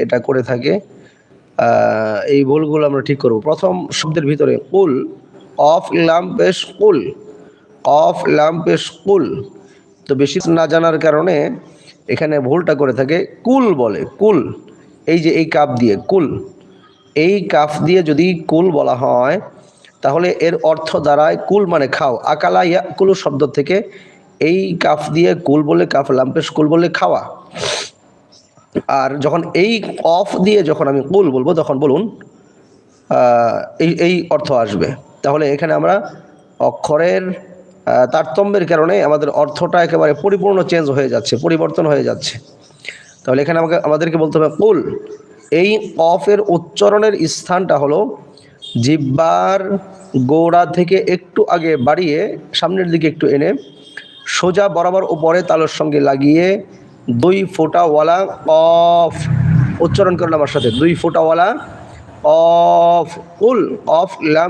এটা করে থাকে। এই ভুলগুলো আমরা ঠিক করব। প্রথম শব্দের ভিতরে কুল, অফ লাম পেশ কুল, অফ লাম পেশ কুল। তো বেশি না জানার কারণে এখানে ভুলটা করে থাকে, কুল বলে, কুল। এই যে এই কাফ দিয়ে কুল, এই কাফ দিয়ে যদি কুল বলা হয় তাহলে এর অর্থ দাঁড়ায় কুল মানে খাও। আকালা ইয়াকুলু শব্দ থেকে এই কাফ দিয়ে কুল বলে, কাফ লাম পেশ কুল বলে খাওয়া। আর যখন এই অফ দিয়ে যখন আমি কুল বলবো তখন বলুন এই এই অর্থ আসবে। তাহলে এখানে আমরা অক্ষরের তারতম্যের কারণে আমাদের অর্থটা একেবারে পরিপূর্ণ চেঞ্জ হয়ে যাচ্ছে, পরিবর্তন হয়ে যাচ্ছে। তাহলে এখানে আমাদেরকে বলতে হবে কুল। এই কফের উচ্চারণের স্থানটা হলো জিহ্বার গোড়া থেকে একটু আগে বাড়িয়ে সামনের দিকে একটু এনে সোজা বরাবর উপরে তালুর সঙ্গে লাগিয়ে 2 ফোঁটাওয়ালা কফ উচ্চারণ করলাম আমার সাথে, 2 ফোঁটাওয়ালা কফ, কুল, কফ লাম